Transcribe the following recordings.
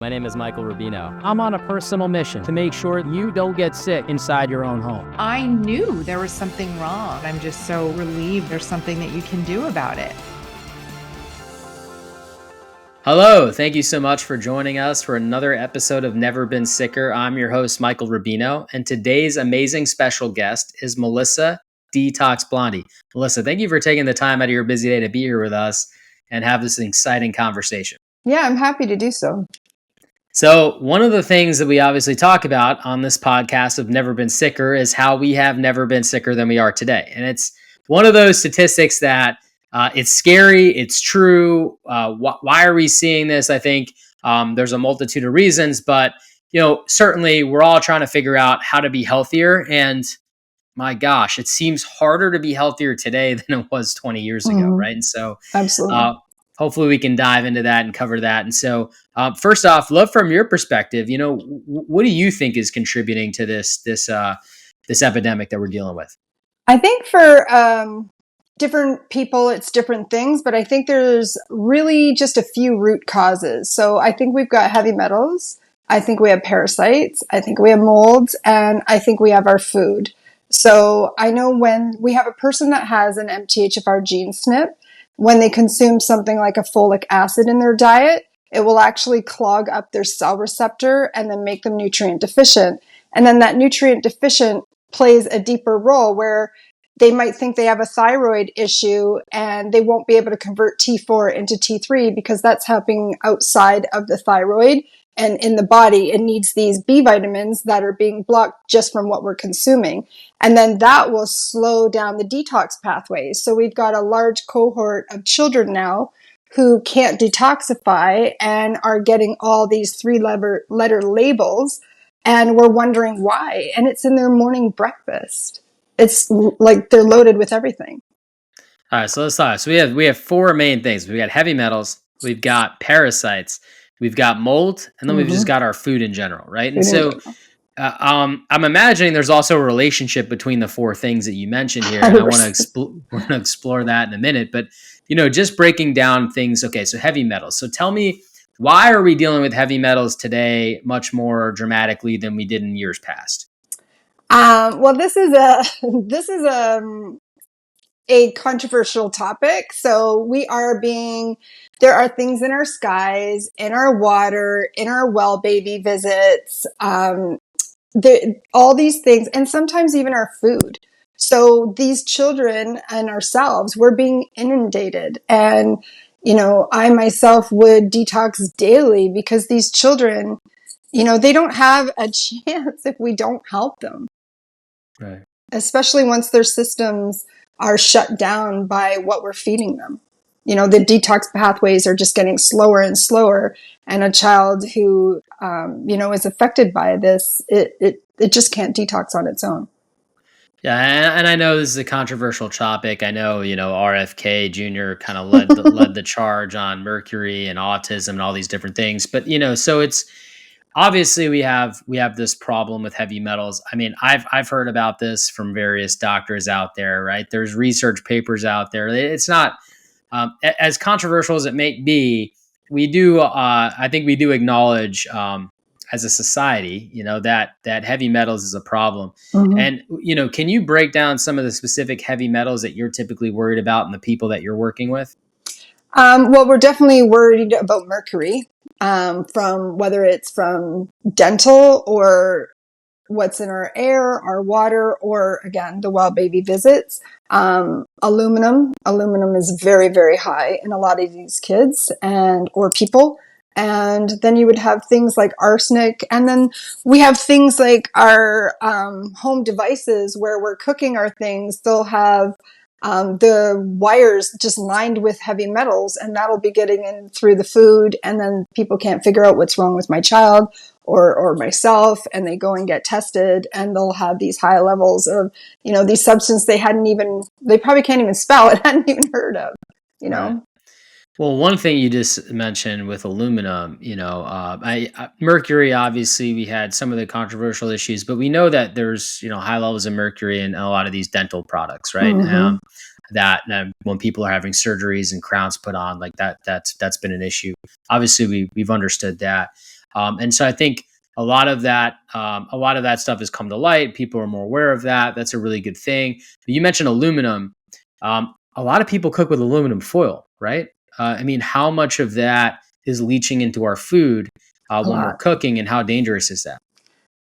My name is Michael Rubino. I'm on a personal mission to make sure you don't get sick inside your own home. I knew there was something wrong. I'm just so relieved there's something that you can do about it. Hello, thank you so much for joining us for another episode of Never Been Sicker. I'm your host, Michael Rubino, and today's amazing special guest is Melissa, Detox Blondie. Melissa, thank you for taking the time out of your busy day to be here with us and have this exciting conversation. Yeah, I'm happy to do so. So one of the things that we obviously talk about on this podcast of Never Been Sicker is how we have never been sicker than we are today. And it's one of those statistics that it's scary, it's true. Why are we seeing this? I think there's a multitude of reasons, but certainly we're all trying to figure out how to be healthier. And my gosh, it seems harder to be healthier today than it was 20 years ago, right? And so absolutely. Hopefully we can dive into that and cover that. And so first off, love from your perspective, what do you think is contributing to this epidemic that we're dealing with? I think for different people, it's different things, but I think there's really just a few root causes. So I think we've got heavy metals. I think we have parasites. I think we have molds, and I think we have our food. So I know when we have a person that has an MTHFR gene SNP, when they consume something like a folic acid in their diet, it will actually clog up their cell receptor and then make them nutrient deficient. And then that nutrient deficient plays a deeper role where they might think they have a thyroid issue and they won't be able to convert T4 into T3 because that's happening outside of the thyroid. And in the body, it needs these B vitamins that are being blocked just from what we're consuming. And then that will slow down the detox pathways. So we've got a large cohort of children now who can't detoxify and are getting all these three-letter labels. And we're wondering why. And it's in their morning breakfast. It's like they're loaded with everything. All right, so let's talk. So we have four main things. We've got heavy metals, we've got parasites, we've got mold, and then we've just got our food in general, right? And so I'm imagining there's also a relationship between the four things that you mentioned here. And I want to explore that in a minute. But, just breaking down things. Okay, so heavy metals. So tell me, why are we dealing with heavy metals today much more dramatically than we did in years past? Well, this is a controversial topic. So there are things in our skies, in our water, in our well baby visits, all these things, and sometimes even our food. So these children and ourselves, we're being inundated. And, I myself would detox daily because these children, they don't have a chance if we don't help them. Right. Especially once their systems are shut down by what we're feeding them. The detox pathways are just getting slower and slower. And a child who, is affected by this, it just can't detox on its own. Yeah, and I know this is a controversial topic. I know, RFK Jr. kind of led the charge on mercury and autism and all these different things. But, so it's obviously we have this problem with heavy metals. I mean, I've heard about this from various doctors out there, right? There's research papers out there. It's not as controversial as it may be. We do, I think we do acknowledge as a society, that heavy metals is a problem. Mm-hmm. And, can you break down some of the specific heavy metals that you're typically worried about and the people that you're working with? Well, we're definitely worried about mercury, from whether it's from dental or what's in our air, our water, or again, the well baby visits. Aluminum is very, very high in a lot of these kids or people. And then you would have things like arsenic. And then we have things like our home devices where we're cooking our things. They'll have the wires just lined with heavy metals, and that'll be getting in through the food. And then people can't figure out what's wrong with my child or myself. And they go and get tested, and they'll have these high levels of, these substances they probably can't even spell it, hadn't even heard of, Right. Well, one thing you just mentioned with aluminum, mercury, obviously we had some of the controversial issues, but we know that there's, high levels of mercury in a lot of these dental products, right? Mm-hmm. That when people are having surgeries and crowns put on, like that's been an issue. Obviously we've understood that. And so I think a lot of that stuff has come to light. People are more aware of that. That's a really good thing. But you mentioned aluminum. A lot of people cook with aluminum foil, right? I mean, how much of that is leaching into our food A when we're lot. cooking, and how dangerous is that?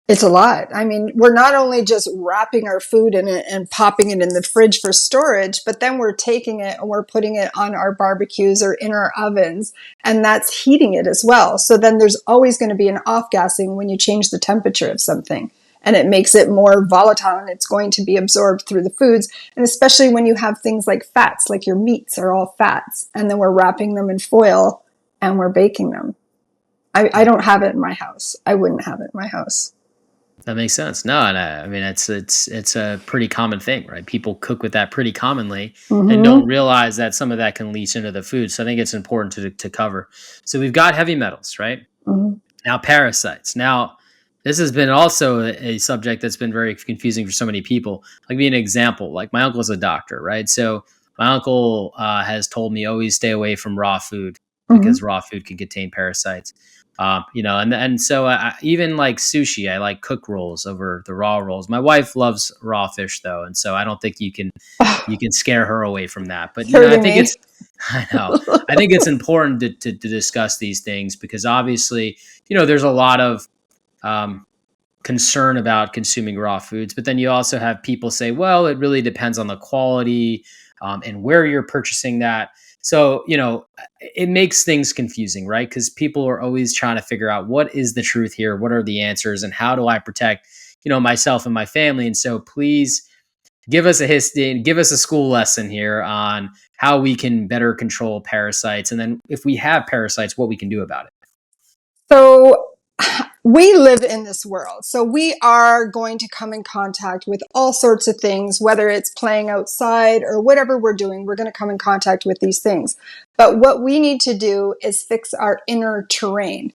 It's a lot. I mean, we're not only just wrapping our food in it and popping it in the fridge for storage, but then we're taking it and we're putting it on our barbecues or in our ovens, and that's heating it as well. So then there's always going to be an off gassing when you change the temperature of something, and it makes it more volatile and it's going to be absorbed through the foods. And especially when you have things like fats, like your meats are all fats, and then we're wrapping them in foil and we're baking them. I don't have it in my house. I wouldn't have it in my house. That makes sense. No, and I mean it's a pretty common thing, right? People cook with that pretty commonly and don't Mm-hmm. realize that some of that can leach into the food. So I think it's important to cover. So we've got heavy metals, right? Mm-hmm. Now parasites. Now this has been also a subject that's been very confusing for so many people. Like be an example. Like my uncle's a doctor, right? So my uncle has told me always stay away from raw food Mm-hmm. because raw food can contain parasites. And so even like sushi, I like cook rolls over the raw rolls. My wife loves raw fish though, and so I don't think you can scare her away from that. But I Hurting think me. it's I know I think it's important to discuss these things because obviously there's a lot of um, concern about consuming raw foods, but then you also have people say, well, it really depends on the quality and where you're purchasing that. So, it makes things confusing, right? Because people are always trying to figure out what is the truth here, what are the answers, and how do I protect, myself and my family. And so, please give us a history, give us a school lesson here on how we can better control parasites, and then if we have parasites, what we can do about it. So we live in this world. So we are going to come in contact with all sorts of things, whether it's playing outside or whatever we're doing, we're going to come in contact with these things. But what we need to do is fix our inner terrain,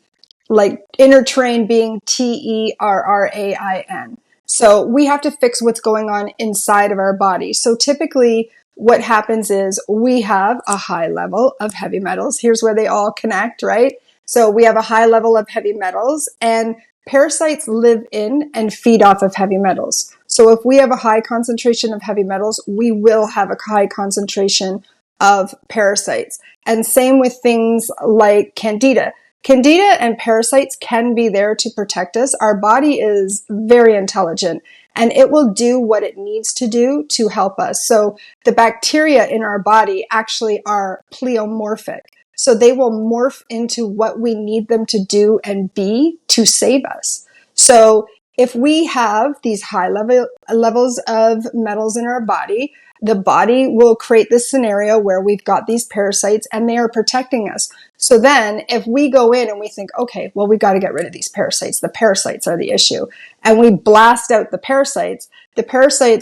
like inner terrain being TERRAIN. So we have to fix what's going on inside of our body. So typically what happens is we have a high level of heavy metals. Here's where they all connect, right? So we have a high level of heavy metals, and parasites live in and feed off of heavy metals. So if we have a high concentration of heavy metals, we will have a high concentration of parasites. And same with things like candida. Candida and parasites can be there to protect us. Our body is very intelligent and it will do what it needs to do to help us. So the bacteria in our body actually are pleomorphic. So they will morph into what we need them to do and be to save us. So if we have these levels of metals in our body, the body will create this scenario where we've got these parasites and they are protecting us. So then if we go in and we think, okay, well, we've got to get rid of these parasites. The parasites are the issue. And we blast out the parasites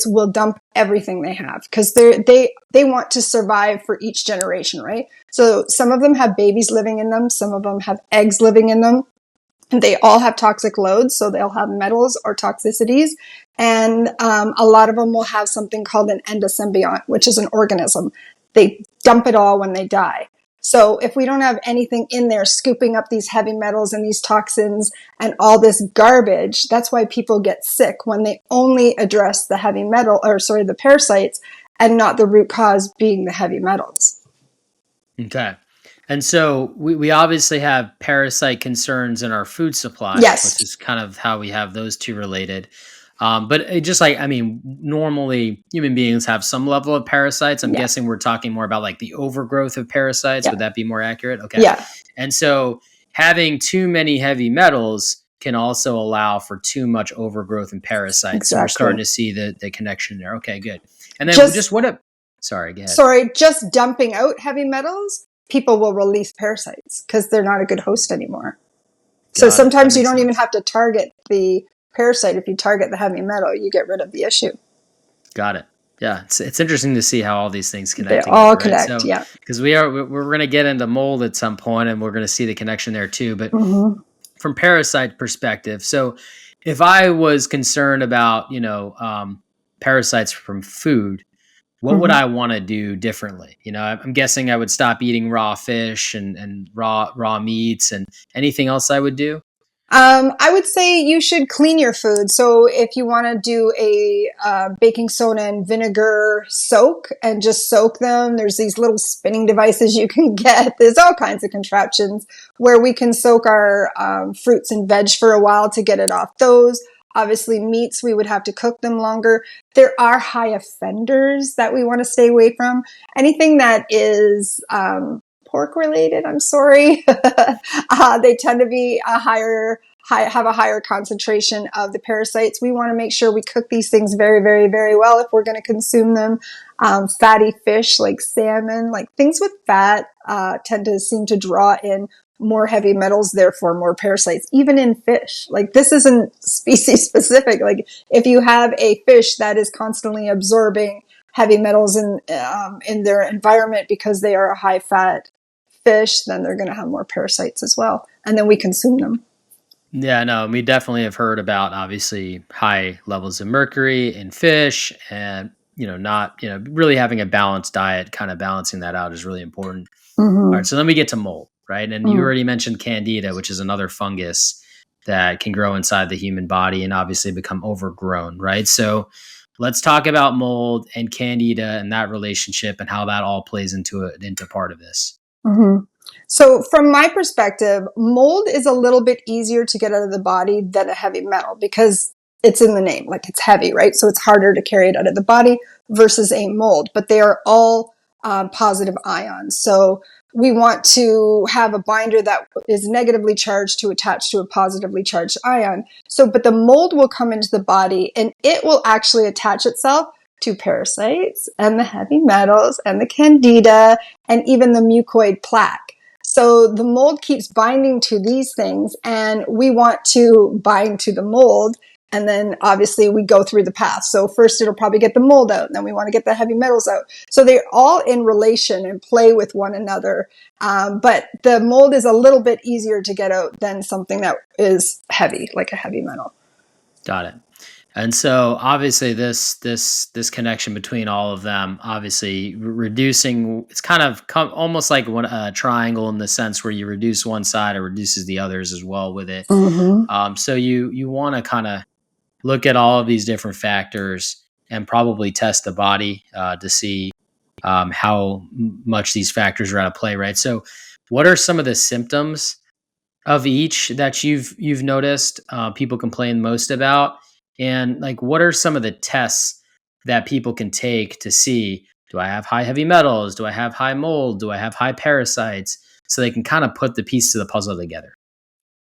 will dump everything they have because they want to survive for each generation, right? So some of them have babies living in them. Some of them have eggs living in them. And they all have toxic loads, so they'll have metals or toxicities. And a lot of them will have something called an endosymbiont, which is an organism. They dump it all when they die. So if we don't have anything in there scooping up these heavy metals and these toxins and all this garbage, that's why people get sick when they only address the the parasites and not the root cause being the heavy metals. Okay. And so we obviously have parasite concerns in our food supply, which Yes. is kind of how we have those two related. But it just like, I mean, normally human beings have some level of parasites. I'm Yeah. guessing we're talking more about like the overgrowth of parasites. Yeah. Would that be more accurate? Okay. Yeah. And so having too many heavy metals can also allow for too much overgrowth in parasites. So we're starting Exactly. to see the connection there. Okay, good. And then Just sorry, go ahead. Sorry, just dumping out heavy metals, people will release parasites because they're not a good host anymore. So Got it. That sometimes you makes don't even sense. have to target the parasite. If you target the heavy metal, you get rid of the issue. Got it. Yeah, it's interesting to see how all these things They connect all together, right? connect. So, Yeah. because we're going to get into mold at some point, and we're going to see the connection there too. But Mm-hmm. from parasite perspective, so if I was concerned about parasites from food, what would Mm-hmm. I want to do differently? I'm guessing I would stop eating raw fish and raw meats, and anything else I would do. I would say you should clean your food. So if you want to do a baking soda and vinegar soak and just soak them, there's these little spinning devices you can get. There's all kinds of contraptions where we can soak our fruits and veg for a while to get it off those. Obviously, meats, we would have to cook them longer. There are high offenders that we want to stay away from. Anything that is pork related, I'm sorry. They tend to be have a higher concentration of the parasites. We want to make sure we cook these things very, very, very well if we're going to consume them. Fatty fish like salmon, like things with fat, tend to seem to draw in more heavy metals, therefore more parasites, even in fish. Like this isn't species specific. Like if you have a fish that is constantly absorbing heavy metals in their environment because they are a high fat fish, then they're going to have more parasites as well. And then we consume them. Yeah, no, we definitely have heard about obviously high levels of mercury in fish, and not really having a balanced diet, kind of balancing that out is really important. All right, Mm-hmm. so then we get to mold, right? And you Mm-hmm. already mentioned candida, which is another fungus that can grow inside the human body and obviously become overgrown, right? So let's talk about mold and candida and that relationship and how that all plays into part of this. Mm-hmm. So from my perspective, mold is a little bit easier to get out of the body than a heavy metal because it's in the name, like it's heavy, right? So it's harder to carry it out of the body versus a mold, but they are all positive ions. So we want to have a binder that is negatively charged to attach to a positively charged ion. So, but the mold will come into the body and it will actually attach itself to parasites and the heavy metals and the candida and even the mucoid plaque. So the mold keeps binding to these things and we want to bind to the mold. And then obviously we go through the path. So first it'll probably get the mold out and then we want to get the heavy metals out. So they're all in relation and play with one another. But the mold is a little bit easier to get out than something that is heavy, like a heavy metal. Got it. And so obviously this connection between all of them, obviously reducing, it's kind of almost like a triangle in the sense where you reduce one side, it reduces the others as well with it. Mm-hmm. So you want to kind of look at all of these different factors and probably test the body to see how much these factors are at play, right? So what are some of the symptoms of each that you've noticed people complain most about, and like what are some of the tests that people can take to see, do I have high heavy metals, do I have high mold, do I have high parasites, so they can kind of put the pieces of the puzzle together.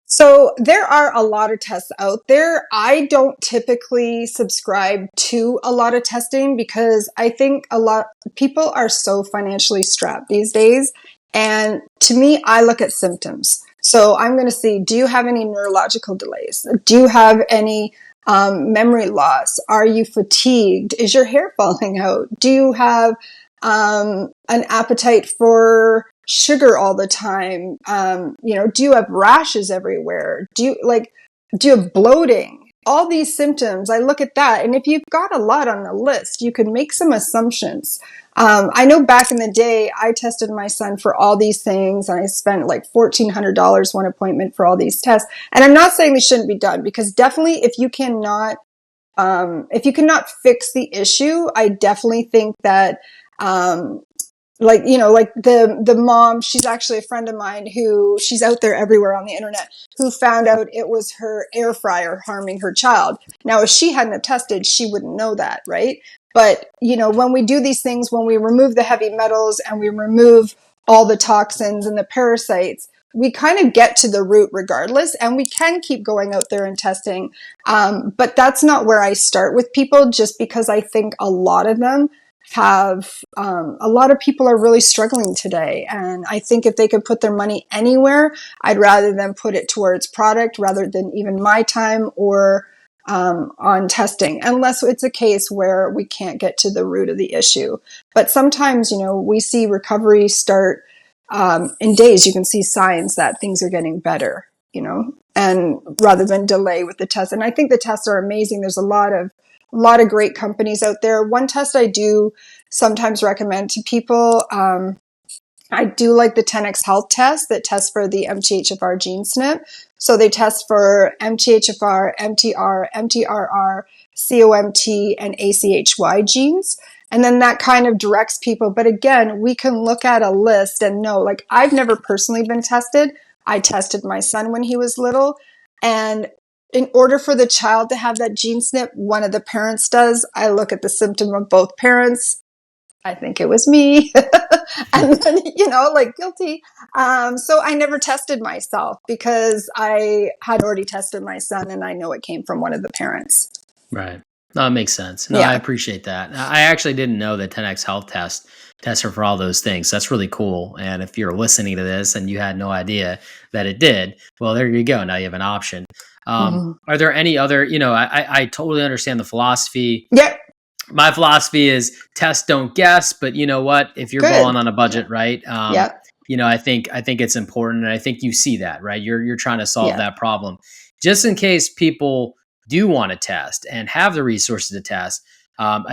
So there are a lot of tests out there. I don't typically subscribe to a lot of testing because I think a lot people are so financially strapped these days. And to me, I look at symptoms. So I'm going to see, do you have any neurological delays? Do you have any memory loss? Are you fatigued? Is your hair falling out? Do you have an appetite for sugar all the time? Do you have rashes everywhere? Do you have bloating? All these symptoms, I look at that. And if you've got a lot on the list, you can make some assumptions. I know back in the day, I tested my son for all these things and I spent like $1,400 one appointment for all these tests. And I'm not saying they shouldn't be done because definitely if you cannot fix the issue, I definitely think that, like the mom, she's actually a friend of mine who she's out there everywhere on the internet, who found out it was her air fryer harming her child. Now, if she hadn't have tested, she wouldn't know that, right? But, when we do these things, when we remove the heavy metals and we remove all the toxins and the parasites, we kind of get to the root regardless, and we can keep going out there and testing. But that's not where I start with people, just because I think a lot of them a lot of people are really struggling today. And I think if they could put their money anywhere, I'd rather them put it towards product rather than even my time or on testing, unless it's a case where we can't get to the root of the issue. But sometimes, we see recovery start in days. You can see signs that things are getting better, and rather than delay with the test. And I think the tests are amazing. There's a lot of great companies out there. One test I do sometimes recommend to people, I do like the 10x Health test that tests for the MTHFR gene SNP. So they test for MTHFR, MTR, MTRR, COMT, and ACHY genes. And then that kind of directs people. But again, we can look at a list and know, like, I've never personally been tested. I tested my son when he was little. And in order for the child to have that gene SNP, one of the parents does. I look at the symptom of both parents. I think it was me. And then, like, guilty. So I never tested myself because I had already tested my son and I know it came from one of the parents. Right. No, it makes sense. No, Yeah. I appreciate that. I actually didn't know that 10x Health tests her for all those things. That's really cool. And if you're listening to this and you had no idea that it did, well, there you go. Now you have an option. Are there any other, I totally understand the philosophy. Yep. My philosophy is test, don't guess, but you know what? If you're balling on a budget, right? I think it's important. And I think you see that, right? You're trying to solve that problem. Just in case people do want to test and have the resources to test.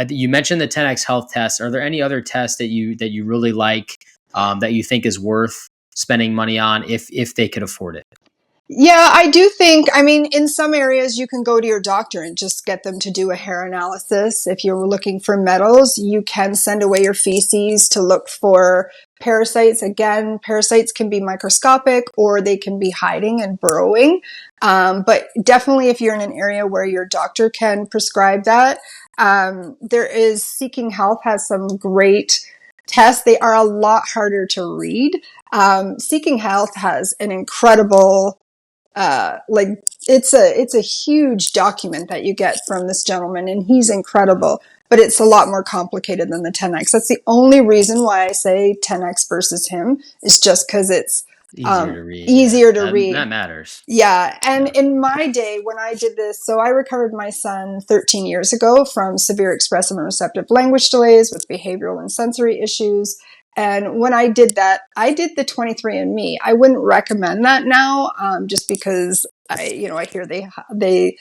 You mentioned the 10x Health test. Are there any other tests that you really like, that you think is worth spending money on if they could afford it? Yeah, I do think, in some areas you can go to your doctor and just get them to do a hair analysis. If you're looking for metals, you can send away your feces to look for parasites. Again, parasites can be microscopic or they can be hiding and burrowing. But definitely if you're in an area where your doctor can prescribe that, Seeking Health has some great tests. They are a lot harder to read. Seeking Health has an incredible it's a huge document that you get from this gentleman, and he's incredible, but it's a lot more complicated than the 10x. That's the only reason why I say 10x versus him, is just because it's easier to read. That matters. Yeah. And in my day, when I did this, so I recovered my son 13 years ago from severe expressive and receptive language delays with behavioral and sensory issues. And when I did that, I did the 23andMe. I wouldn't recommend that now, just because I hear they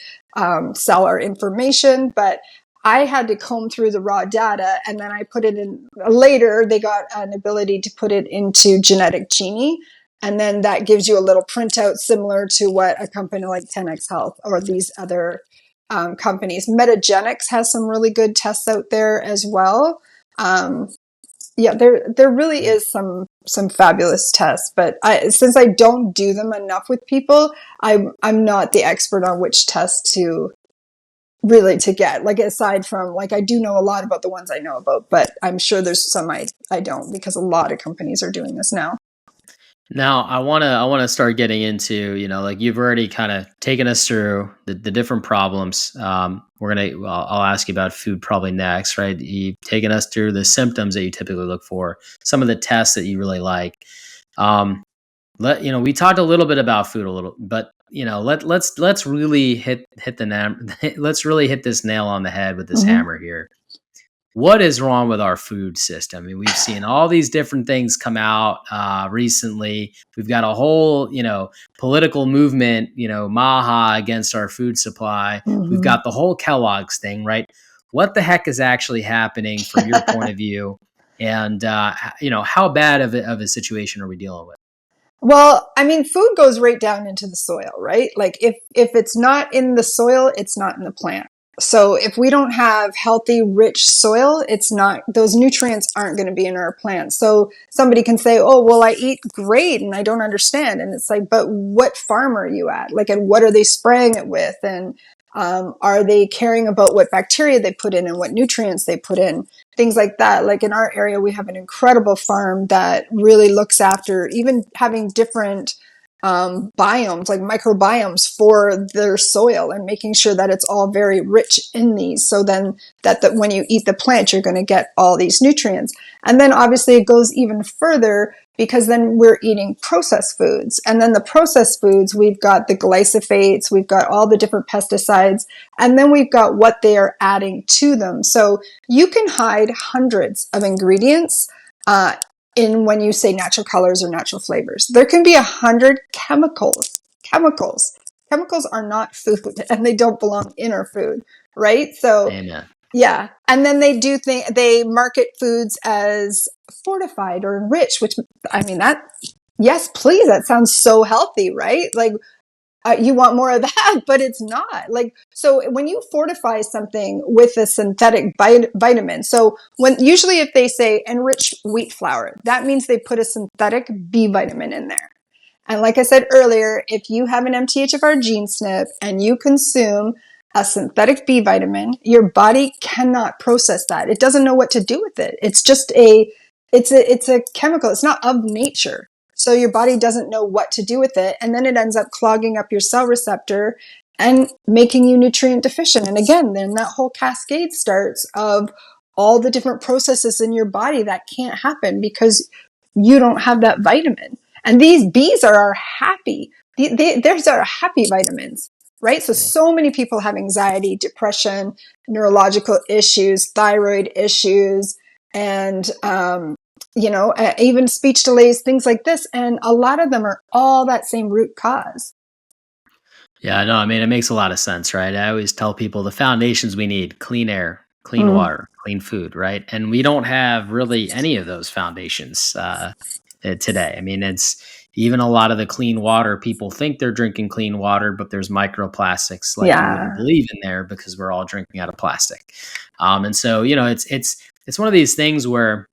sell our information, but I had to comb through the raw data, and then I put it in. Later, they got an ability to put it into Genetic Genie, and then that gives you a little printout similar to what a company like 10x Health or these other companies. Metagenics has some really good tests out there as well. Yeah, there really is some fabulous tests, but since I don't do them enough with people, I'm not the expert on which test to get. Like, aside from, like, I do know a lot about the ones I know about, but I'm sure there's some I don't, because a lot of companies are doing this now. Now, I want to start getting into, like, you've already kind of taken us through the different problems. I'll ask you about food probably next, right? You've taken us through the symptoms that you typically look for, some of the tests that you really like. We talked a little bit about food but let's really hit let's really hit this nail on the head with this hammer here. What is wrong with our food system? We've seen all these different things come out recently. We've got a whole, political movement, Maha against our food supply. We've got the whole Kellogg's thing, right? What the heck is actually happening from your point of view? And, how bad of a situation are we dealing with? Well, food goes right down into the soil, right? Like, if it's not in the soil, it's not in the plant. So if we don't have healthy, rich soil, those nutrients aren't going to be in our plants. So somebody can say, oh, well, I eat great and I don't understand. And it's like, but what farm are you at? Like, and what are they spraying it with? And are they caring about what bacteria they put in and what nutrients they put in? Things like that. Like, in our area, we have an incredible farm that really looks after even having different biomes, like microbiomes for their soil, and making sure that it's all very rich in these, so then that when you eat the plant, you're going to get all these nutrients. And then obviously it goes even further, because then we're eating processed foods. And then the processed foods, we've got the glyphosates, we've got all the different pesticides, and then we've got what they are adding to them. So you can hide hundreds of ingredients in when you say natural colors or natural flavors. There can be 100 chemicals. Chemicals are not food, and they don't belong in our food, right? So, Amen. Yeah. And then they market foods as fortified or enriched, which, I mean, yes, please. That sounds so healthy, right? Like, you want more of that, but it's not. Like, so when you fortify something with a synthetic vitamin, so usually if they say enriched wheat flour, that means they put a synthetic B vitamin in there. And like I said earlier, if you have an MTHFR gene SNP and you consume a synthetic B vitamin, your body cannot process that. It doesn't know what to do with it. It's a chemical. It's not of nature. So your body doesn't know what to do with it. And then it ends up clogging up your cell receptor and making you nutrient deficient. And again, then that whole cascade starts of all the different processes in your body that can't happen because you don't have that vitamin. And these Bs are our happy. There's our happy vitamins, right? So many people have anxiety, depression, neurological issues, thyroid issues, and even speech delays, things like this. And a lot of them are all that same root cause. Yeah, no, I mean, it makes a lot of sense, right? I always tell people the foundations we need: clean air, clean water, clean food, right? And we don't have really any of those foundations today. I mean, it's even a lot of the clean water, people think they're drinking clean water, but there's microplastics like you wouldn't believe in there because we're all drinking out of plastic. And so, it's one of these things where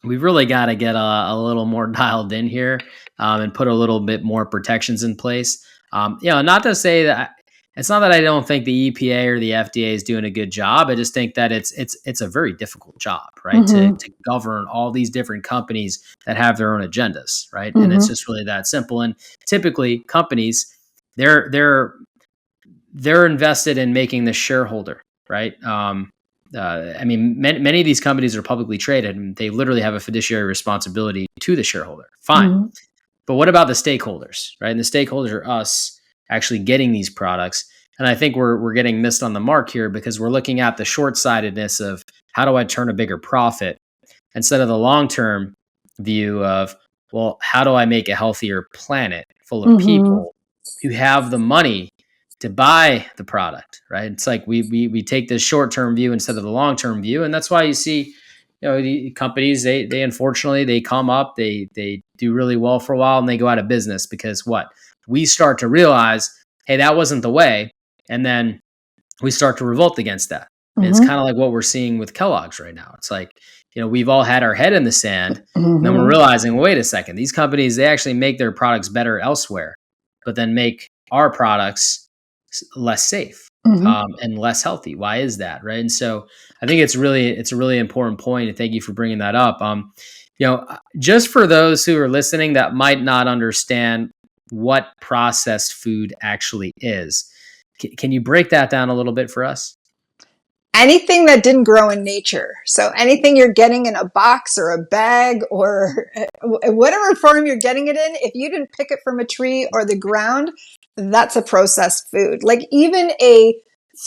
we've really got to get a little more dialed in here, and put a little bit more protections in place. Not to say that it's not that I don't think the EPA or the FDA is doing a good job. I just think that it's a very difficult job, right? To govern all these different companies that have their own agendas, right? And it's just really that simple. And typically companies, they're invested in making the shareholder, right? I mean, many of these companies are publicly traded and they literally have a fiduciary responsibility to the shareholder. Fine. But what about the stakeholders, right? And the stakeholders are us actually getting these products. And I think we're getting missed on the mark here because we're looking at the short-sightedness of how do I turn a bigger profit instead of the long-term view of, well, how do I make a healthier planet full of people who have the money to buy the product, right? It's like we take this short-term view instead of the long-term view. And that's why you see, the companies, they unfortunately, they come up, they do really well for a while and they go out of business because we start to realize, hey, that wasn't the way. And then we start to revolt against that. It's kind of like what we're seeing with Kellogg's right now. It's like, we've all had our head in the sand and then we're realizing, wait a second, these companies, they actually make their products better elsewhere, but then make our products less safe and less healthy. Why is that, right? And so I think it's a really important point, and thank you for bringing that up. Just for those who are listening that might not understand what processed food actually is, can you break that down a little bit for us? Anything that didn't grow in nature. So anything you're getting in a box or a bag or whatever form you're getting it in, if you didn't pick it from a tree or the ground, that's a processed food. Like even a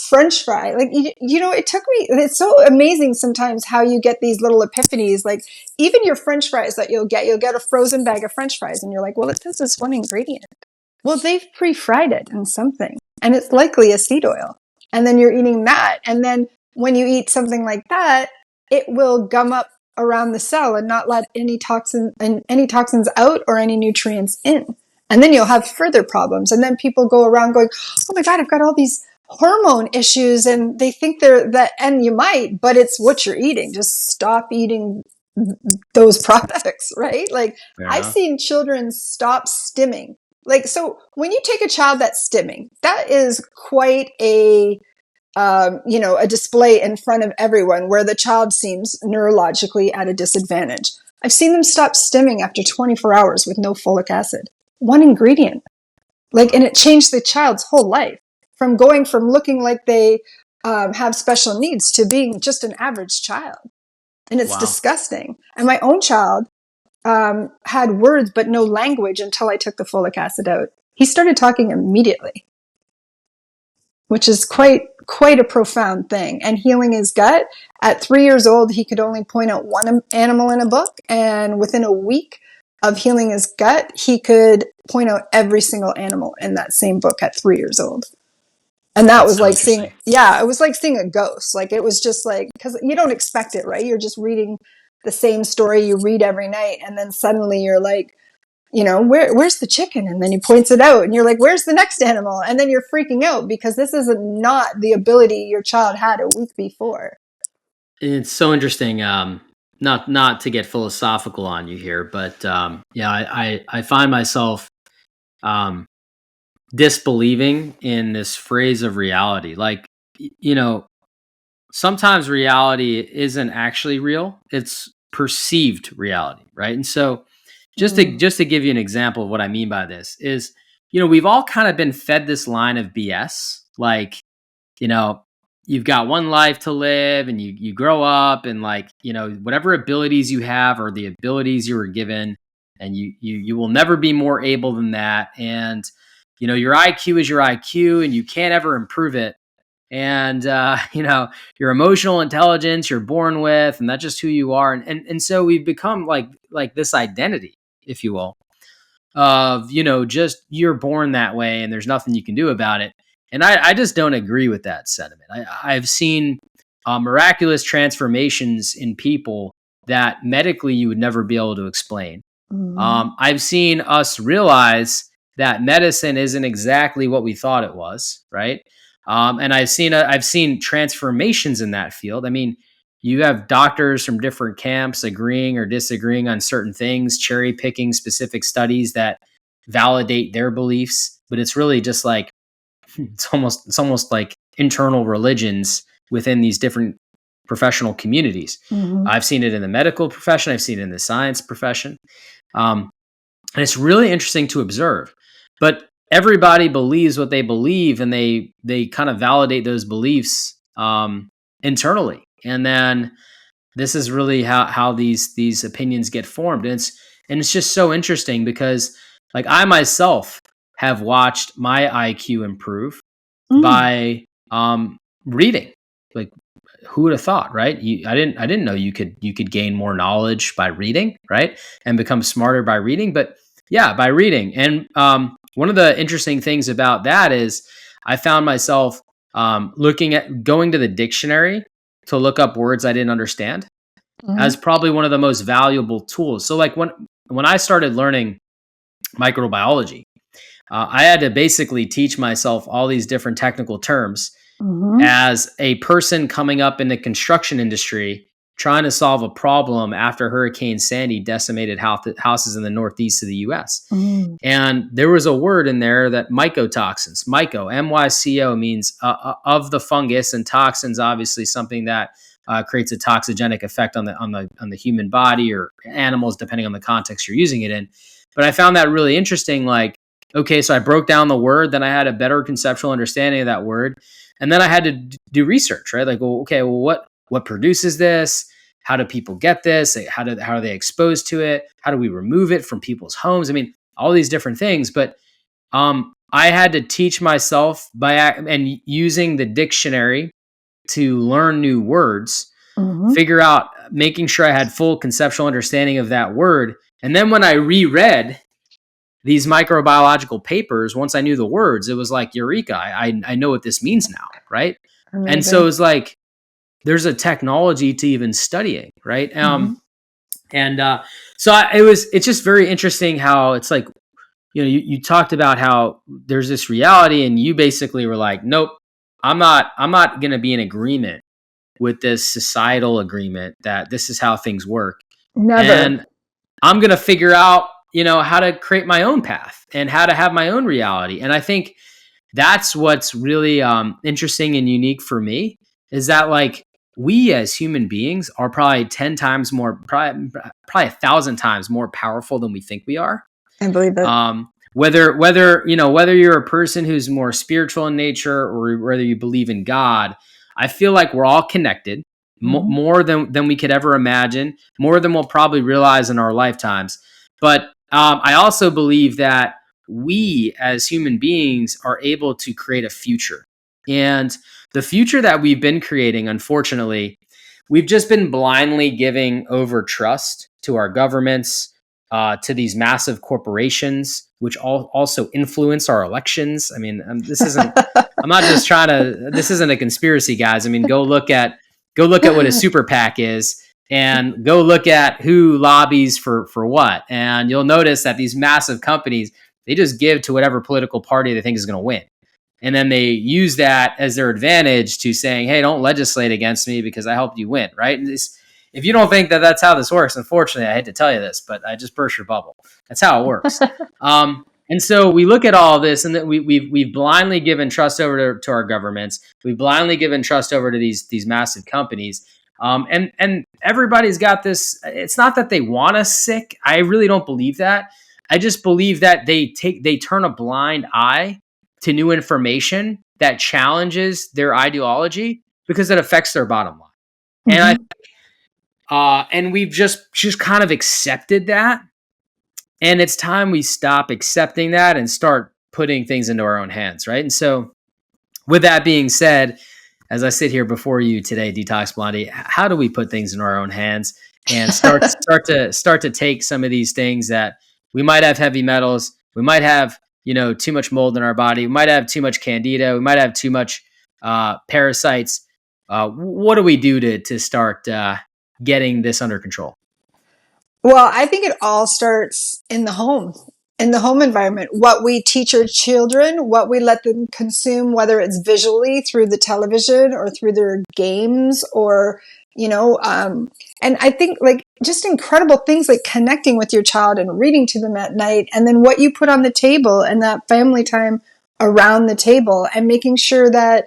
French fry, like, it took me, it's so amazing sometimes how you get these little epiphanies. Like even your French fries that you'll get a frozen bag of French fries and you're like, well, it does this one ingredient. Well, they've pre-fried it in something and it's likely a seed oil. And then you're eating that. And then when you eat something like that, it will gum up around the cell and not let any toxins out or any nutrients in. And then you'll have further problems. And then people go around going, oh my God, I've got all these hormone issues. And they think they're that, and you might, but it's what you're eating. Just stop eating those products, right? Like I've seen children stop stimming. Like, so when you take a child that's stimming, that is quite a display in front of everyone where the child seems neurologically at a disadvantage. I've seen them stop stimming after 24 hours with no folic acid. One ingredient. And it changed the child's whole life from going from looking like they have special needs to being just an average child. And it's disgusting. And my own child had words but no language until I took the folic acid out. He started talking immediately, which is quite a profound thing. And healing his gut. At 3 years old, he could only point out one animal in a book. And within a week of healing his gut, he could point out every single animal in that same book at 3 years old. And that That's was so like seeing, interesting. yeah, it was like seeing a ghost. Like it was just like, because you don't expect it, right? You're just reading the same story you read every night. And then suddenly you're like, where's the chicken? And then he points it out and you're like, where's the next animal? And then you're freaking out because this is not the ability your child had a week before. It's so interesting. Not to get philosophical on you here, but yeah, I find myself um, disbelieving in this phrase of reality. Like, sometimes reality isn't actually real; it's perceived reality, right? And so, Mm. just to give you an example of what I mean by this is, we've all kind of been fed this line of BS, like, you know, you've got one life to live, and you grow up, and, like, whatever abilities you have are the abilities you were given, and you will never be more able than that. And your IQ is your IQ, and you can't ever improve it. And your emotional intelligence you're born with, and that's just who you are. And so we've become like this identity, if you will, of just you're born that way and there's nothing you can do about it. And I just don't agree with that sentiment. I've seen miraculous transformations in people that medically you would never be able to explain. Mm. I've seen us realize that medicine isn't exactly what we thought it was, right? And I've seen transformations in that field. I mean, you have doctors from different camps agreeing or disagreeing on certain things, cherry picking specific studies that validate their beliefs, but it's really just like it's almost like internal religions within these different professional communities. Mm-hmm. I've seen it in the medical profession. I've seen it in the science profession. Um, and it's really interesting to observe. But everybody believes what they believe, and they kind of validate those beliefs internally. And then this is really how these opinions get formed. And it's just so interesting because, like, I myself have watched my IQ improve Mm. by reading. Like, who would have thought, right? I didn't know you could gain more knowledge by reading, right? And become smarter by reading. But yeah, by reading. And one of the interesting things about that is I found myself going to the dictionary to look up words I didn't understand Mm-hmm. as probably one of the most valuable tools. So, like, when I started learning microbiology, I had to basically teach myself all these different technical terms Mm-hmm. as a person coming up in the construction industry trying to solve a problem after Hurricane Sandy decimated houses in the northeast of the US. Mm. And there was a word in there that mycotoxins, myco, means of the fungus, and toxins, obviously something that creates a toxigenic effect on the human body or animals, depending on the context you're using it in. But I found that really interesting. Like, okay, so I broke down the word, then I had a better conceptual understanding of that word, and then I had to do research, right? Like, well, okay, well, what produces this? How do people get this? How are they exposed to it? How do we remove it from people's homes? I mean, all these different things. But I had to teach myself and using the dictionary to learn new words, Mm-hmm. figure out, making sure I had full conceptual understanding of that word. And then when I reread these microbiological papers, once I knew the words, it was like eureka. I know what this means now, right? And so Amazing. it's like there's a technology to even studying, right? Mm-hmm. And it's just very interesting how it's like, you talked about how there's this reality, and you basically were like, nope, I'm not going to be in agreement with this societal agreement that this is how things work, Never. and I'm going to figure out, how to create my own path and how to have my own reality. And I think that's what's really interesting and unique for me, is that, like, we as human beings are probably 10 times more, probably 1,000 times more powerful than we think we are. I believe it. Whether you're a person who's more spiritual in nature or whether you believe in God, I feel like we're all connected Mm-hmm. more than we could ever imagine, more than we'll probably realize in our lifetimes. But I also believe that we as human beings are able to create a future. And the future that we've been creating, unfortunately, we've just been blindly giving over trust to our governments, to these massive corporations, which also influence our elections. I mean, I'm not just trying to, this isn't a conspiracy, guys. I mean, go look at what a super PAC is, and go look at who lobbies for what. And you'll notice that these massive companies, they just give to whatever political party they think is going to win. And then they use that as their advantage to saying, hey, don't legislate against me because I helped you win, right? And if you don't think that that's how this works, unfortunately, I hate to tell you this, but I just burst your bubble. That's how it works. And so we look at all this, and that we've blindly given trust over to our governments. We've blindly given trust over to these massive companies. And everybody's got this. It's not that they want us sick. I really don't believe that. I just believe that they turn a blind eye to new information that challenges their ideology because it affects their bottom line. Mm-hmm. And we've just kind of accepted that. And it's time we stop accepting that and start putting things into our own hands, right? And so with that being said, as I sit here before you today, Detox Blondie, how do we put things in our own hands and start to take some of these things that we might have heavy metals, we might have, too much mold in our body, we might have too much candida, we might have too much parasites. What do we do to start getting this under control? Well, I think it all starts in the home environment. What we teach our children, what we let them consume, whether it's visually through the television or through their games or, and I think like just incredible things like connecting with your child and reading to them at night, and then what you put on the table and that family time around the table, and making sure that,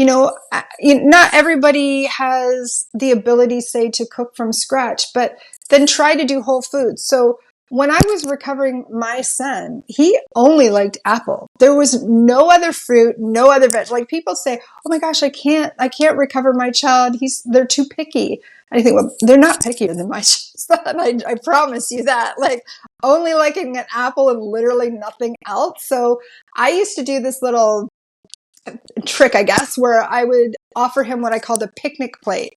not everybody has the ability, say, to cook from scratch, but then try to do whole foods. So when I was recovering my son, he only liked apple. There was no other fruit, no other veg. Like people say, oh my gosh, I can't recover my child. They're too picky. I think, well, they're not pickier than my son. I promise you that. Like only liking an apple and literally nothing else. So I used to do this little trick, I guess, where I would offer him what I called a picnic plate.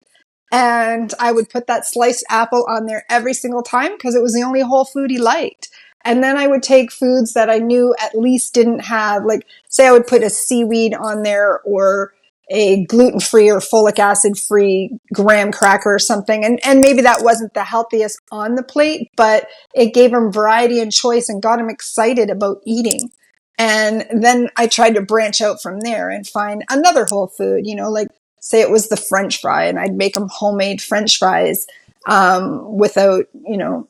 And I would put that sliced apple on there every single time because it was the only whole food he liked. And then I would take foods that I knew at least didn't have, like, say I would put a seaweed on there or a gluten-free or folic acid-free graham cracker or something. And maybe that wasn't the healthiest on the plate, but it gave him variety and choice and got him excited about eating. And then I tried to branch out from there and find another whole food, like say it was the French fry, and I'd make them homemade French fries without,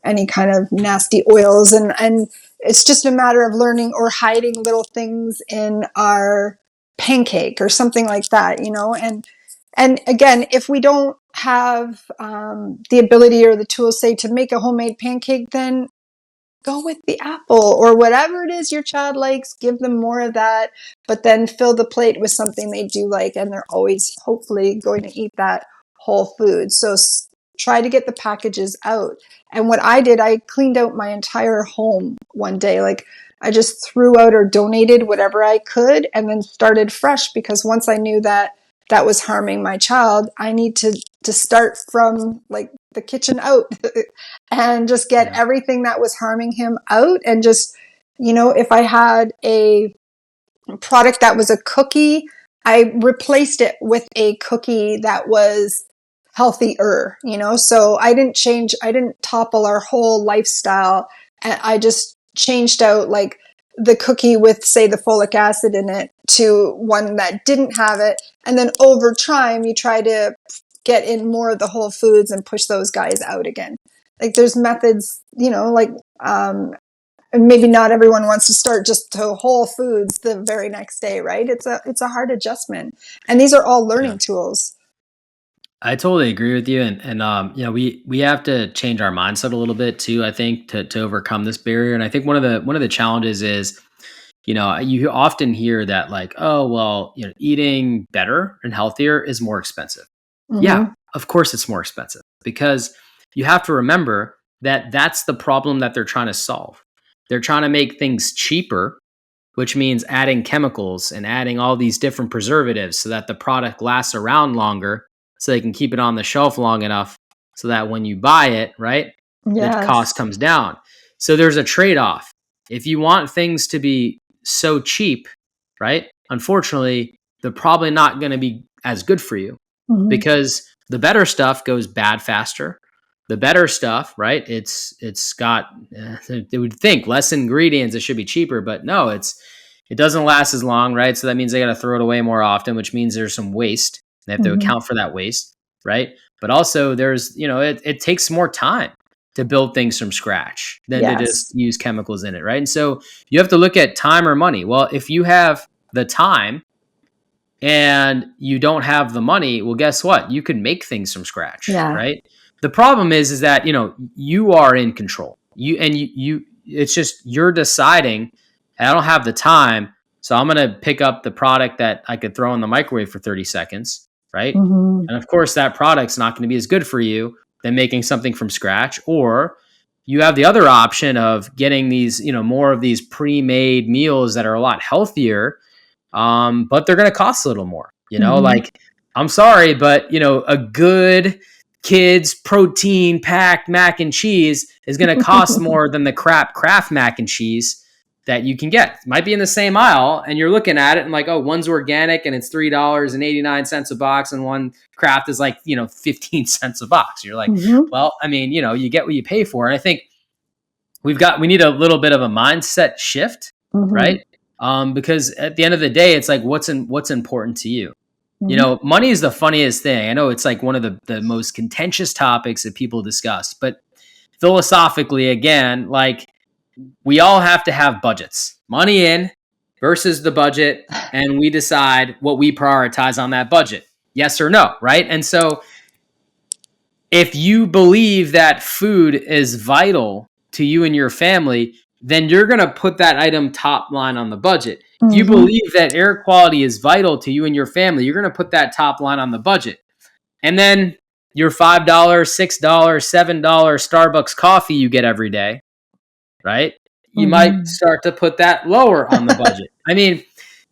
any kind of nasty oils. And it's just a matter of learning or hiding little things in our pancake or something like that, And again, if we don't have the ability or the tools, say, to make a homemade pancake, then go with the apple or whatever it is your child likes. Give them more of that, but then fill the plate with something they do like, and they're always hopefully going to eat that whole food. So try to get the packages out. And what I did, I cleaned out my entire home one day. Like I just threw out or donated whatever I could and then started fresh, because once I knew that that was harming my child, I need to start from like the kitchen out and just get everything that was harming him out. And just, if I had a product that was a cookie, I replaced it with a cookie that was healthier, so I didn't topple our whole lifestyle. And I just changed out like the cookie with, say, the folic acid in it to one that didn't have it. And then over time, you try to get in more of the whole foods and push those guys out again. Like there's methods, maybe not everyone wants to start just to whole foods the very next day, right? It's a hard adjustment. And these are all learning tools. I totally agree with you. And we have to change our mindset a little bit too, I think, to overcome this barrier. And I think one of the challenges is, you often hear that like, oh, well, eating better and healthier is more expensive. Mm-hmm. Yeah, of course it's more expensive, because you have to remember that that's the problem that they're trying to solve. They're trying to make things cheaper, which means adding chemicals and adding all these different preservatives so that the product lasts around longer, so they can keep it on the shelf long enough so that when you buy it, right, the cost comes down. So there's a trade-off. if you want things to be so cheap, right? Unfortunately, they're probably not going to be as good for you because the better stuff goes bad faster. The better stuff, right? It's got they would think less ingredients, it should be cheaper, but no, it doesn't last as long, right? So that means they got to throw it away more often, which means there's some waste. They have to account for that waste, right? But also there's, it takes more time to build things from scratch than to just use chemicals in it, right? And so you have to look at time or money. Well, if you have the time and you don't have the money, well, guess what? You can make things from scratch, right? The problem is that, you are in control. It's just you're deciding, I don't have the time, so I'm going to pick up the product that I could throw in the microwave for 30 seconds, right? And of course, that product's not going to be as good for you than making something from scratch. Or you have the other option of getting these, more of these pre-made meals that are a lot healthier, but they're going to cost a little more. Like, I'm sorry, but a good kids protein packed mac and cheese is going to cost more than the crap Kraft mac and cheese that you can get. It might be in the same aisle, and you're looking at it and like, oh, one's organic and it's $3.89 a box, and one Kraft is like 15 cents a box. You're like, well, I mean, you get what you pay for. And I think we need a little bit of a mindset shift, right? Because at the end of the day, it's like, what's important to you? Money is the funniest thing. I know it's like one of the most contentious topics that people discuss, but philosophically, again, like, we all have to have budgets, money in versus the budget, and we decide what we prioritize on that budget, yes or no, right? And so if you believe that food is vital to you and your family, then you're going to put that item top line on the budget. If you believe that air quality is vital to you and your family, you're going to put that top line on the budget. And then your $5, $6, $7 Starbucks coffee you get every day, right? You might start to put that lower on the budget. I mean,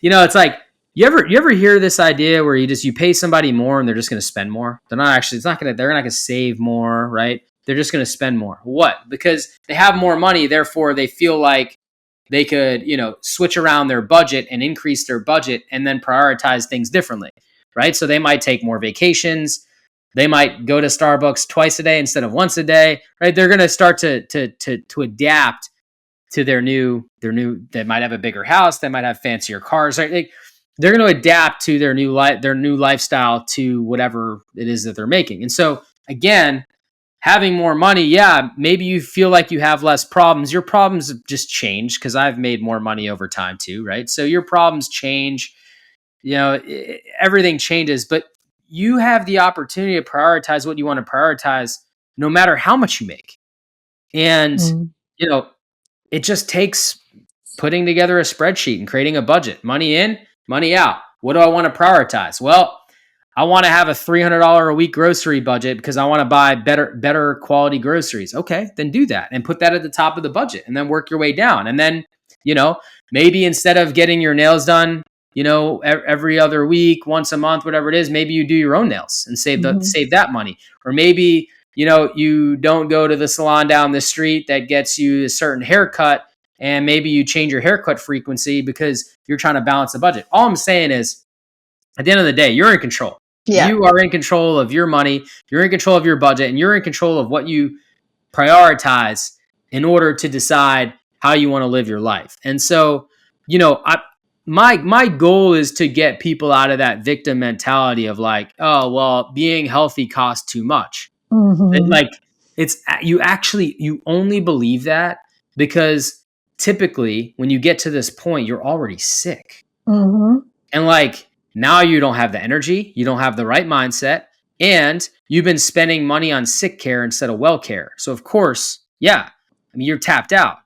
it's like, you ever hear this idea where you pay somebody more and they're just going to spend more? They're not going to save more, right? They're just going to spend more. What? Because they have more money, therefore they feel like they could, switch around their budget and increase their budget and then prioritize things differently, right? So they might take more vacations. They might go to Starbucks twice a day instead of once a day, right? They're going to start to adapt to their new, they might have a bigger house. They might have fancier cars, right? They're going to adapt to their new lifestyle, to whatever it is that they're making. And so again, having more money, yeah, maybe you feel like you have less problems. Your problems have just changed because I've made more money over time too, right? So your problems change, everything changes, but you have the opportunity to prioritize what you want to prioritize no matter how much you make. And, it just takes putting together a spreadsheet and creating a budget. Money in, money out. What do I want to prioritize? Well, I want to have a $300 a week grocery budget because I want to buy better quality groceries. Okay, then do that and put that at the top of the budget and then work your way down. And then, maybe instead of getting your nails done, every other week, once a month, whatever it is, maybe you do your own nails and save that money. Or maybe, you don't go to the salon down the street that gets you a certain haircut, and maybe you change your haircut frequency because you're trying to balance the budget. All I'm saying is, at the end of the day, you're in control. Yeah. You are in control of your money. You're in control of your budget, and you're in control of what you prioritize in order to decide how you want to live your life. And so, my goal is to get people out of that victim mentality of like, oh, well, being healthy costs too much. Like, you only believe that because typically when you get to this point, you're already sick. And like, now you don't have the energy, you don't have the right mindset, and you've been spending money on sick care instead of well care. So of course, yeah, I mean, you're tapped out.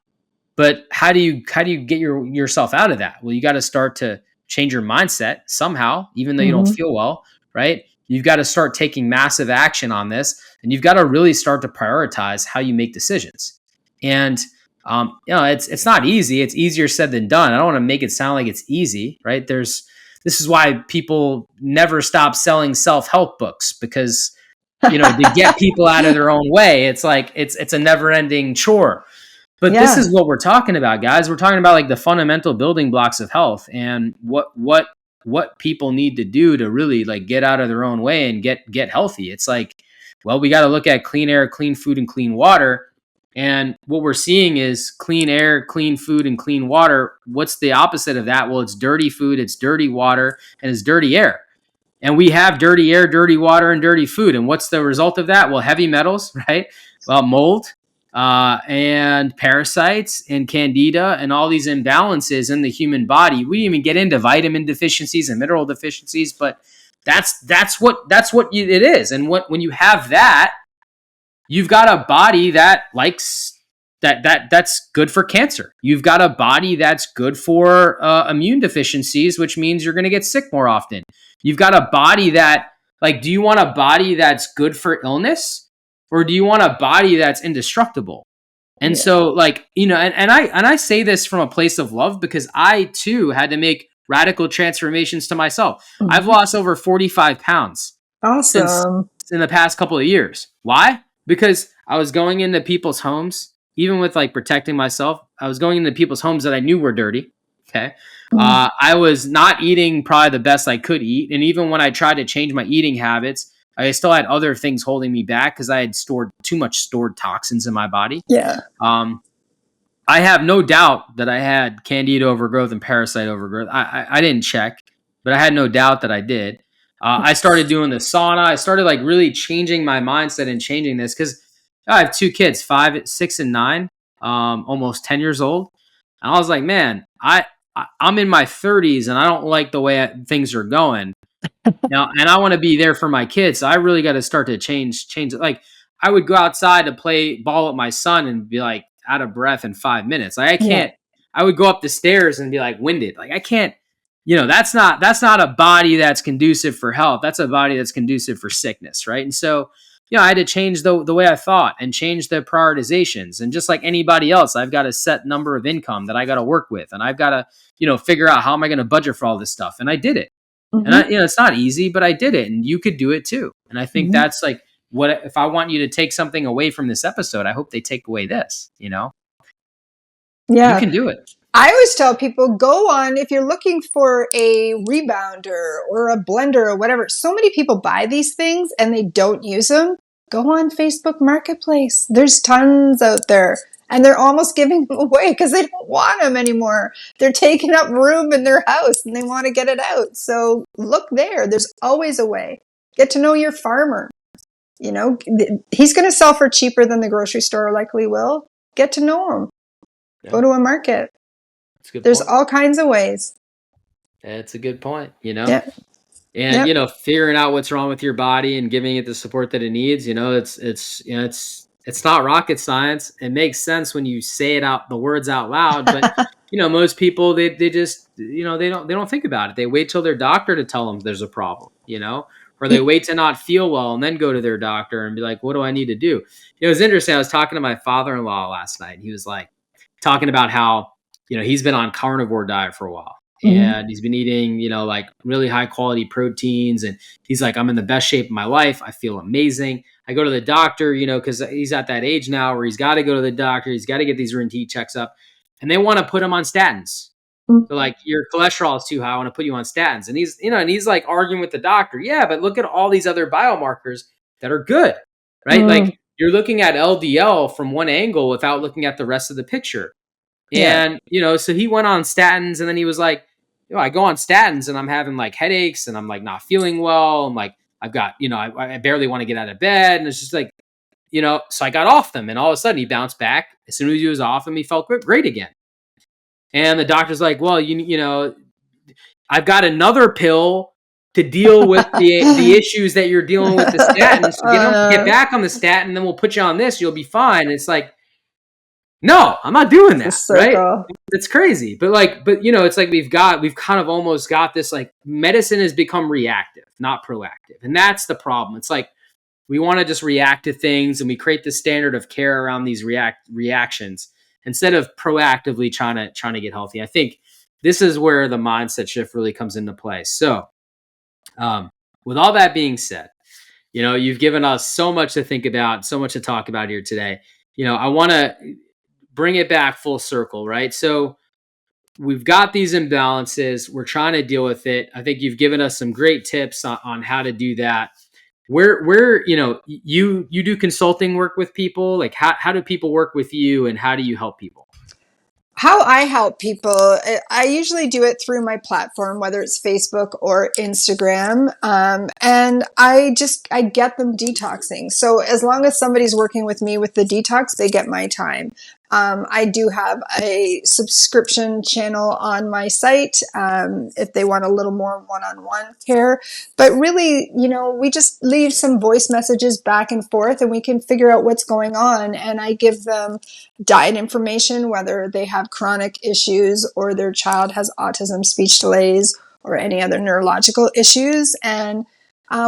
But how do you get yourself out of that? Well, you got to start to change your mindset somehow, even though you don't feel well, right? You've got to start taking massive action on this, and you've got to really start to prioritize how you make decisions. And it's not easy. It's easier said than done. I don't want to make it sound like it's easy, right? This is why people never stop selling self-help books, because to get people out of their own way, it's like it's a never-ending chore. But this Yeah. is what we're talking about, guys. We're talking about like the fundamental building blocks of health and what people need to do to really like get out of their own way and get healthy. It's like, well, we got to look at clean air, clean food, and clean water. And what we're seeing is clean air, clean food, and clean water. What's the opposite of that? Well, it's dirty food, it's dirty water, and it's dirty air. And we have dirty air, dirty water, and dirty food. And what's the result of that? Well, heavy metals, right? Well, mold, and parasites and candida and all these imbalances in the human body. We didn't even get into vitamin deficiencies and mineral deficiencies, but that's what it is. And when you have that, you've got a body that likes that's good for cancer. You've got a body that's good for immune deficiencies, which means you're going to get sick more often. You've got a body that, like, do you want a body that's good for illness, or do you want a body that's indestructible? And so, like, and I say this from a place of love, because I too had to make radical transformations to myself. I've lost over 45 pounds since Awesome. in the past couple of years. Why? Because I was going into people's homes, even with like protecting myself. I was going into people's homes that I knew were dirty. Okay. I was not eating probably the best I could eat. And even when I tried to change my eating habits, I still had other things holding me back because I had stored too much stored toxins in my body. Yeah. I have no doubt that I had candida overgrowth and parasite overgrowth. I didn't check, but I had no doubt that I did. I started doing the sauna. I started like really changing my mindset and changing this, because I have two kids, 5, 6, and 9, almost 10 years old. And I was like, man, I'm in my 30s and I don't like the way things are going now, and I want to be there for my kids. So I really got to start to change it. Like, I would go outside to play ball with my son and be like out of breath in 5 minutes. Like, I can't. Yeah. I would go up the stairs and be like winded. Like, I can't. That's not a body that's conducive for health. That's a body that's conducive for sickness, right? And so, I had to change the way I thought and change the prioritizations. And just like anybody else, I've got a set number of income that I got to work with, and I've got to figure out how am I going to budget for all this stuff. And I did it. And it's not easy, but I did it, and you could do it too. And I think that's like, what if I want you to take something away from this episode? I hope they take away this. You Yeah. can do it. I always tell people, go on, if you're looking for a rebounder or a blender or whatever. So many people buy these things and they don't use them. Go on Facebook Marketplace. There's tons out there. And they're almost giving them away because they don't want them anymore. They're taking up room in their house and they want to get it out. So look there. There's always a way. Get to know your farmer. He's going to sell for cheaper than the grocery store likely will. Get to know him. Yeah. Go to a market. That's a good There's point. all kinds of ways. That's a good point. Yeah. And Yep. figuring out what's wrong with your body and giving it the support that it needs. It's not rocket science. It makes sense when you say it out, the words out loud. But most people they just they don't think about it. They wait till their doctor to tell them there's a problem. Or they wait to not feel well and then go to their doctor and be like, what do I need to do? It was interesting. I was talking to my father-in-law last night. He was like talking about how he's been on carnivore diet for a while. And he's been eating, like really high quality proteins. And he's like, I'm in the best shape of my life. I feel amazing. I go to the doctor, because he's at that age now where he's got to go to the doctor. He's got to get these routine checks up. And they want to put him on statins. So like, your cholesterol is too high. I want to put you on statins. And he's like arguing with the doctor. Yeah, but look at all these other biomarkers that are good, right? Like, you're looking at LDL from one angle without looking at the rest of the picture. And, so he went on statins, and then he was like, I go on statins and I'm having like headaches and I'm like not feeling well. I'm like, I've got, I barely want to get out of bed. And it's just like, so I got off them, and all of a sudden he bounced back. As soon as he was off them, he felt great again. And the doctor's like, well, I've got another pill to deal with the issues that you're dealing with the statins. So get back on the statin, then we'll put you on this. You'll be fine. And it's like, no, I'm not doing that. Right? It's crazy. But it's like we've kind of almost got this, like, medicine has become reactive, not proactive. And that's the problem. It's like we want to just react to things, and we create the standard of care around these reactions instead of proactively trying to get healthy. I think this is where the mindset shift really comes into play. So, with all that being said, you've given us so much to think about, so much to talk about here today. I want to bring it back full circle, right? So we've got these imbalances. We're trying to deal with it. I think you've given us some great tips on how to do that. Where you do consulting work with people. Like how do people work with you, and how do you help people? How I help people, I usually do it through my platform, whether it's Facebook or Instagram. And I get them detoxing. So as long as somebody's working with me with the detox, they get my time. I do have a subscription channel on my site if they want a little more one-on-one care. But really, we just leave some voice messages back and forth and we can figure out what's going on. And I give them diet information, whether they have chronic issues or their child has autism, speech delays, or any other neurological issues. And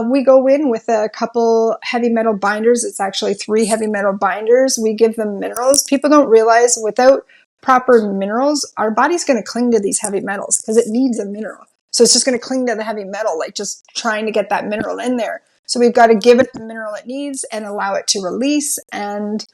we go in with a couple heavy metal binders. It's actually 3 heavy metal binders. We give them minerals. People don't realize without proper minerals, our body's going to cling to these heavy metals because it needs a mineral. So it's just going to cling to the heavy metal, like just trying to get that mineral in there. So we've got to give it the mineral it needs and allow it to release. And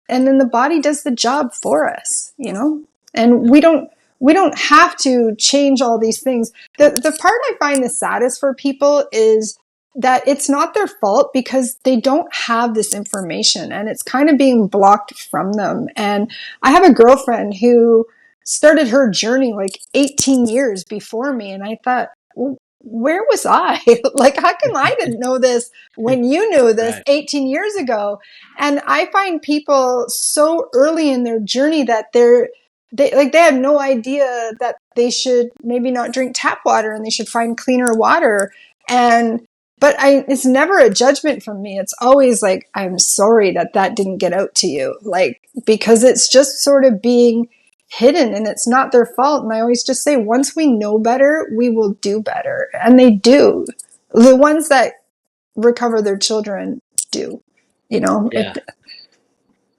then the body does the job for us, and we don't have to change all these things. The part I find the saddest for people is that it's not their fault because they don't have this information and it's kind of being blocked from them. And I have a girlfriend who started her journey like 18 years before me. And I thought, well, where was I? Like, how come I didn't know this when you knew this Right. 18 years ago? And I find people so early in their journey that they have no idea that they should maybe not drink tap water and they should find cleaner water. But it's never a judgment from me. It's always like, I'm sorry that didn't get out to you. Like, because it's just sort of being hidden and it's not their fault. And I always just say, once we know better, we will do better. And they do. The ones that recover their children do, Yeah.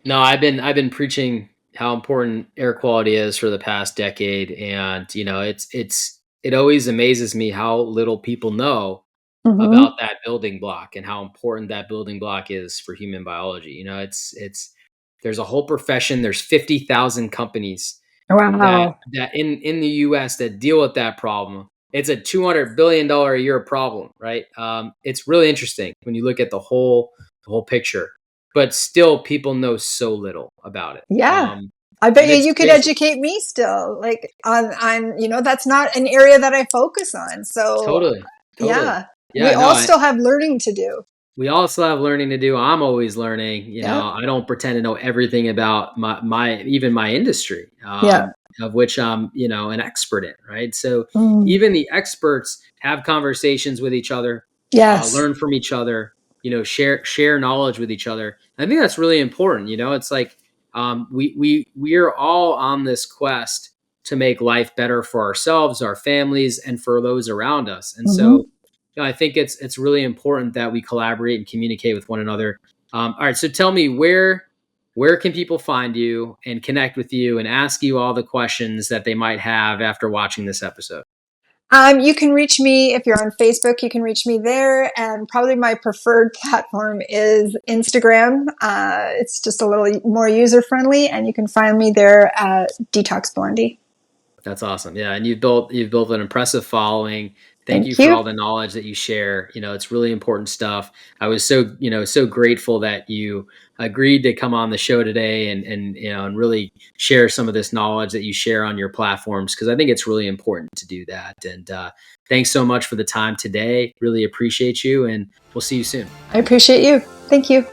No, I've been preaching how important air quality is for the past decade, and it always amazes me how little people know Mm-hmm. about that building block and how important that building block is for human biology. It's there's a whole profession. There's 50,000 companies that Wow. that in the US that deal with that problem. It's a $200 billion a year problem, right? It's really interesting when you look at the whole picture, but still people know so little about it. Yeah. I bet And it's you could crazy. educate me still, like on, that's not an area that I focus on. So Totally. Totally. yeah, we Yeah, no, all still have learning to do. we also have learning to do. I'm always learning. Yeah. I don't pretend to know everything about my even my industry, Yeah. of which I'm an expert in. Right. So Mm. even the experts have conversations with each other, Yes. learn from each other. Share knowledge with each other. I think that's really important. It's like we are all on this quest to make life better for ourselves, our families, and for those around us. And Mm-hmm. so I think it's really important that we collaborate and communicate with one another. All right, so tell me where can people find you and connect with you and ask you all the questions that they might have after watching this episode? You can reach me if you're on Facebook. You can reach me there, and probably my preferred platform is Instagram. It's just a little more user friendly, and you can find me there at Detox Blondie. That's awesome. Yeah, and you've built an impressive following. Thank you Thank for you. all the knowledge that you share. It's really important stuff. I was so grateful that you agreed to come on the show today and really share some of this knowledge that you share on your platforms, because I think it's really important to do that. And thanks so much for the time today. Really appreciate you, and we'll see you soon. I appreciate you. Thank you.